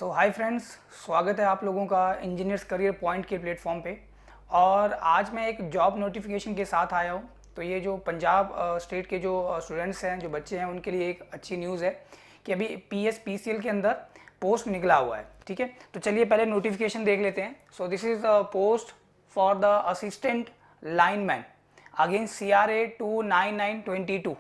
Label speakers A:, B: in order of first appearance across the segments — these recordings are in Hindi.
A: सो हाय फ्रेंड्स, स्वागत है आप लोगों का इंजीनियर्स करियर पॉइंट के प्लेटफॉर्म पे। और आज मैं एक जॉब नोटिफिकेशन के साथ आया हूँ। तो ये जो पंजाब स्टेट के जो स्टूडेंट्स हैं, जो बच्चे हैं, उनके लिए एक अच्छी न्यूज़ है कि अभी PSPCL के अंदर पोस्ट निकला हुआ है। ठीक है, तो चलिए पहले नोटिफिकेशन देख लेते हैं। So this is post for the assistant lineman against CRA 29922।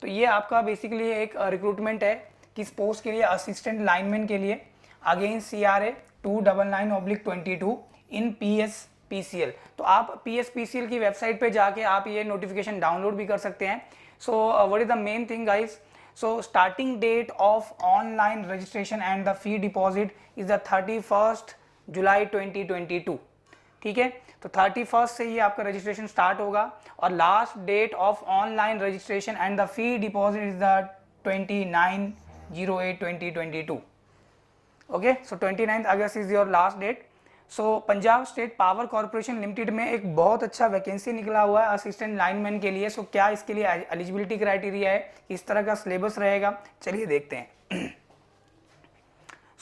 A: तो ये आपका बेसिकली एक रिक्रूटमेंट है किस पोस्ट के लिए, असिस्टेंट लाइनमैन के लिए अगेंस्ट CRA 299/22 इन PSPCL। तो आप PSPCL की वेबसाइट पे जाके आप ये नोटिफिकेशन डाउनलोड भी कर सकते हैं। So what is the main thing guys? So starting date of online registration and the fee deposit is the 31 July 2022। ठीक है, तो 31 से ही आपका रजिस्ट्रेशन स्टार्ट होगा और last date of online registration and the fee deposit is the 29/08/2022। Okay, so 29 August is your last date. So Punjab state power corporation limited में एक बहुत अच्छा वैकेंसी निकला हुआ है असिस्टेंट लाइनमैन के लिए। सो क्या इसके लिए एलिजिबिलिटी क्राइटेरिया है, किस तरह का सिलेबस रहेगा, चलिए देखते हैं।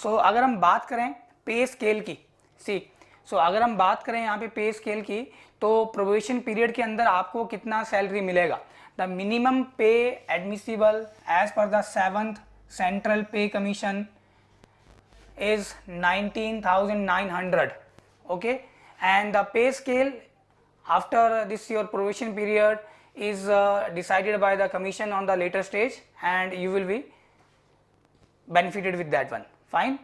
A: सो अगर हम बात करें पे स्केल की, अगर हम बात करें यहाँ पे पे स्केल की, तो प्रोबेशन पीरियड के अंदर आपको कितना सैलरी मिलेगा। The minimum pay admissible as per the 7th central pay commission is 19,900. okay, and the pay scale after this your probation period is decided by the commission on the later stage and you will be benefited with that one. Fine.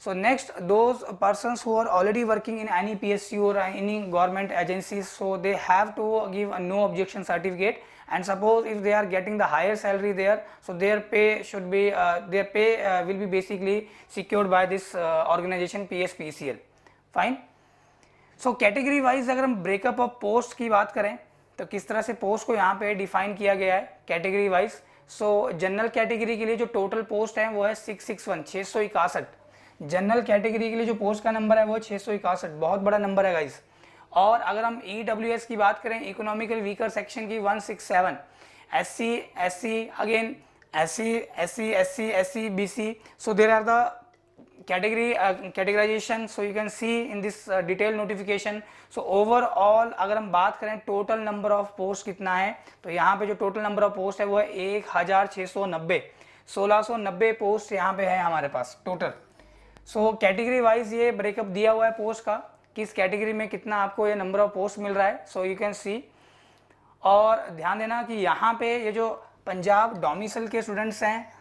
A: So next, those persons who are already working in any PSU or any government agencies, so they have to give a no objection certificate. And suppose if they are getting the higher salary there, so their pay should be will be basically secured by this organization PSPCL. Fine. So category wise अगर हम breakup of post की बात करें तो किस तरह से पोस्ट को यहाँ पे डिफाइन किया गया है कैटेगरी वाइज। सो जनरल कैटेगरी के लिए जो टोटल पोस्ट है वो है 661 जनरल कैटेगरी के लिए जो पोस्ट का नंबर है वो 661, बहुत बड़ा नंबर है गाइस। और अगर हम EWS की बात करें, इकोनॉमिकल वीकर सेक्शन की 167, SC again SC BC, so there are the categorization, so you can see in this detailed notification. So overall अगर हम बात करें टोटल नंबर ऑफ पोस्ट कितना है, तो यहाँ पे जो टोटल नंबर ऑफ पोस्ट है वो है 1690 पोस्ट यहाँ पे है हमारे पास टोटल। सो कैटेगरी वाइज ये ब्रेकअप दिया हुआ है पोस्ट का, किस कैटेगरी में कितना आपको ये नंबर ऑफ पोस्ट मिल रहा है। So you can see. और ध्यान देना कि यहाँ पे ये जो पंजाब डोमिसाइल के स्टूडेंट्स हैं,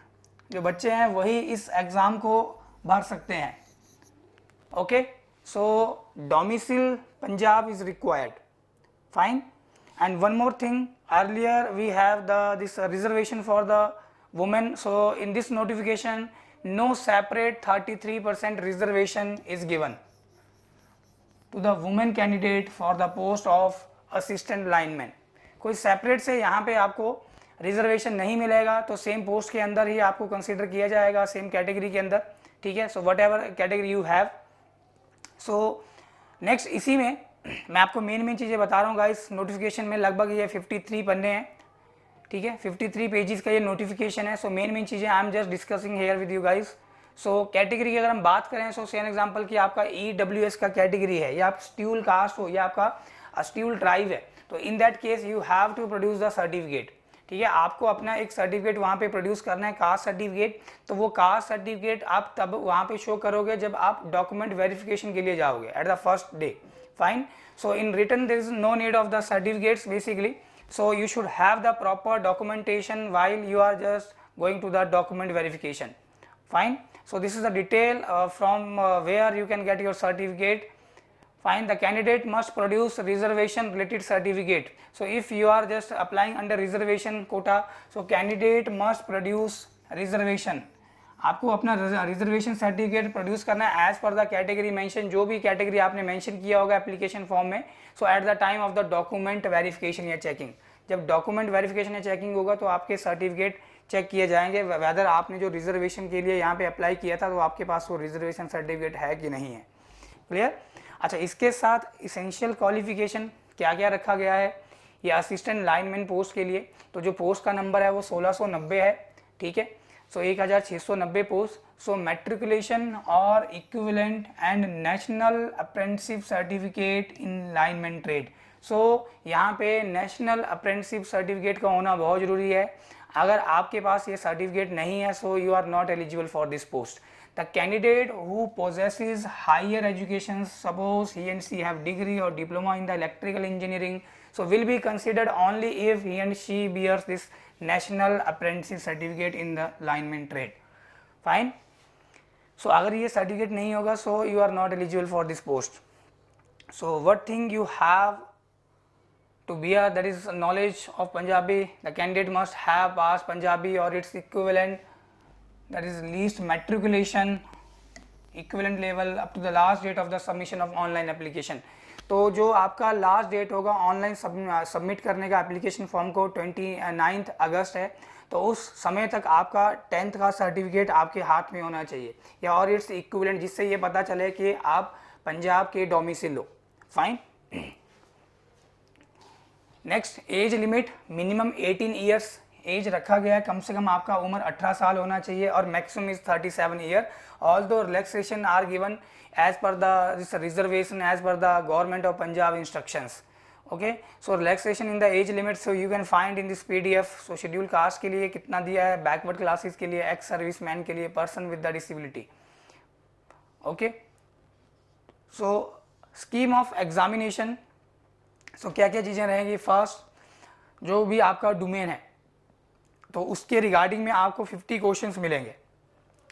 A: जो बच्चे हैं, वही इस एग्ज़ाम को भर सकते हैं। Okay, so domicile Punjab is required. Fine. And one more thing, earlier we have this reservation for the women. So in this notification no separate 33% reservation is given to the women candidate for the post of assistant lineman। कोई सेपरेट से यहाँ पे आपको रिजर्वेशन नहीं मिलेगा, तो सेम पोस्ट के अंदर ही आपको कंसीडर किया जाएगा, सेम कैटेगरी के अंदर। ठीक है, so what ever category you have. So next, इसी में मैं आपको मेन चीज़ें बता रहा हूँ गाइस। नोटिफिकेशन में लगभग ये 53 पन्ने हैं। ठीक है, 53 पेजेस का ये नोटिफिकेशन है। सो मेन चीज़ें I am just discussing here with you guys. So category की अगर हम बात करें, सो सेम एग्जांपल कि आपका EWS का कैटेगरी है, या आप स्ट्यूल कास्ट हो, या आपका स्ट्यूल ट्राइब है, तो in that case you have to produce the certificate. ठीक है, आपको अपना एक सर्टिफिकेट वहाँ पे प्रोड्यूस करना है, कास्ट सर्टिफिकेट। तो वो कास्ट सर्टिफिकेट आप तब वहाँ पे शो करोगे जब आप डॉक्यूमेंट वेरिफिकेशन के लिए जाओगे at the first day. Fine. So in return there is no need of the certificates basically. So you should have the proper documentation while you are just going to the document verification. Fine. So this is the detail from where you can get your certificate. Fine. The candidate must produce reservation related certificate. So if you are just applying under reservation quota, so candidate must produce reservation. आपको अपना रिजर्वेशन सर्टिफिकेट प्रोड्यूस करना है as per the category mention, जो भी कैटेगरी आपने मेंशन किया होगा एप्लीकेशन फॉर्म में। So at the time of the document verification या चेकिंग, जब डॉक्यूमेंट वेरिफिकेशन या चेकिंग होगा तो आपके सर्टिफिकेट चेक किए जाएंगे वेदर आपने जो रिजर्वेशन के लिए यहाँ पे अप्लाई किया था तो आपके पास वो रिजर्वेशन सर्टिफिकेट है कि नहीं है। क्लियर? अच्छा, इसके साथ इसेंशियल क्वालिफिकेशन क्या क्या रखा गया है ये असिस्टेंट लाइनमैन पोस्ट के लिए। तो जो पोस्ट का नंबर है वो 1690 है। ठीक है, सो 1690 पोस्ट. सो मैट्रिकुलेशन और equivalent and national apprenticeship certificate in lineman trade. So यहाँ पे नेशनल अप्रेंटिसशिप सर्टिफिकेट का होना बहुत ज़रूरी है. अगर आपके पास ये सर्टिफिकेट नहीं है, so you are not eligible for this post. The candidate who possesses higher education, suppose he and she have degree or diploma in the electrical engineering, so will be considered only if he and she bears this national apprenticeship certificate in the lineman trade. Fine. So अगर ये certificate नहीं होगा, so you are not eligible for this post. So what thing you have to bear, that is knowledge of Punjabi. The candidate must have passed Punjabi or its equivalent, that is least matriculation equivalent level up to the last date of the submission of online application. तो जो आपका लास्ट डेट होगा ऑनलाइन सबमिट करने का एप्लीकेशन फॉर्म को 29 अगस्त है. तो उस समय तक आपका 10th का सर्टिफिकेट आपके हाथ में होना चाहिए या और इट्स इक्विवेलेंट, जिससे ये पता चले कि आप पंजाब के डोमिसाइल हो. Fine. Next, age limit minimum 18 years age रखा गया है. कम से कम आपका उम्र 18 साल होना चाहिए और maximum is 37 year. Although relaxation are given as per the reservation as per the government of Punjab instructions. Okay, so relaxation in the age limit so you can find in this PDF. So schedule caste के लिए कितना दिया है, बैकवर्ड क्लासेस के लिए, एक्स सर्विस मैन के लिए, person with the disability. Okay, so scheme of examination. So क्या क्या चीज़ें रहेंगी. फर्स्ट, जो भी आपका डोमेन है तो उसके रिगार्डिंग में आपको 50 क्वेश्चंस मिलेंगे.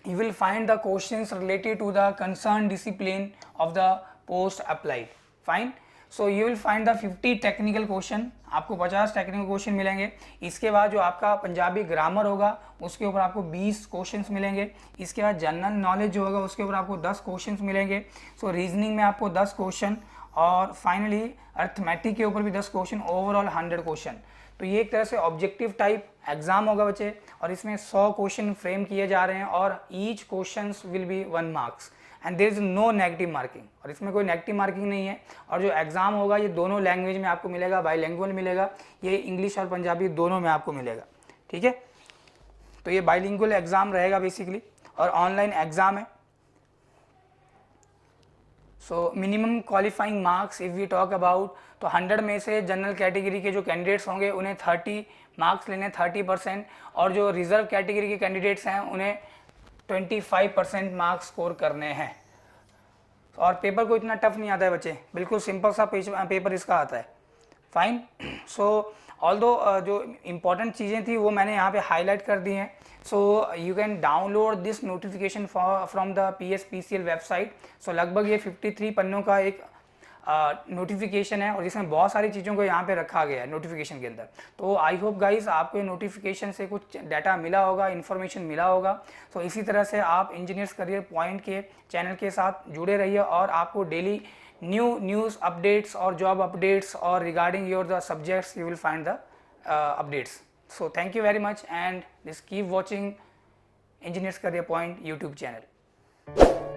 A: You will find the questions related to the concern discipline of the post applied. Fine. So you will find the 50 technical question. आपको 50 टेक्निकल क्वेश्चन मिलेंगे. इसके बाद जो आपका पंजाबी ग्रामर होगा उसके ऊपर आपको 20 क्वेश्चंस मिलेंगे. इसके बाद जनरल नॉलेज जो होगा उसके ऊपर आपको 10 क्वेश्चंस मिलेंगे. सो रीजनिंग में आपको 10 क्वेश्चन और फाइनली अर्थमेटिक के ऊपर भी 10 क्वेश्चन, ओवरऑल 100 क्वेश्चन. तो ये एक तरह से ऑब्जेक्टिव टाइप एग्जाम होगा बच्चे और इसमें 100 क्वेश्चन फ्रेम किए जा रहे हैं और each question will be 1 marks and there is no negative marking. और इसमें कोई नेगेटिव मार्किंग नहीं है. और जो एग्जाम होगा ये दोनों लैंग्वेज में आपको मिलेगा, बाईलिंगुअल मिलेगा. ये इंग्लिश और पंजाबी दोनों में आपको मिलेगा. ठीक है, तो ये बाईलिंगुअल एग्जाम रहेगा बेसिकली और ऑनलाइन एग्जाम है. So minimum qualifying marks if we talk about, तो 100 में से जनरल कैटेगरी के जो कैंडिडेट्स होंगे उन्हें 30 मार्क्स लेने 30%, और जो रिजर्व कैटेगरी के कैंडिडेट्स हैं उन्हें 25% मार्क्स स्कोर करने हैं. और पेपर को इतना टफ नहीं आता है बच्चे, बिल्कुल सिंपल सा पेपर इसका आता है. फाइन. सो ऑल्दो जो इम्पोर्टेंट चीज़ें थी वो मैंने यहाँ पे हाईलाइट कर दी हैं. So you can download this notification from the PSPCL website. So लगभग ये 53 पन्नों का एक नोटिफिकेशन है और इसमें बहुत सारी चीज़ों को यहाँ पे रखा गया है नोटिफिकेशन के अंदर. तो आई होप गाइस आपको ये नोटिफिकेशन से कुछ डाटा मिला होगा, इन्फॉर्मेशन मिला होगा. तो इसी तरह से आप इंजीनियर्स करियर पॉइंट के चैनल के साथ जुड़े रहिए और आपको डेली न्यूज़ अपडेट्स और जॉब अपडेट्स और regarding your the subjects you will find the updates. So thank you very much and this keep watching engineers career point YouTube channel.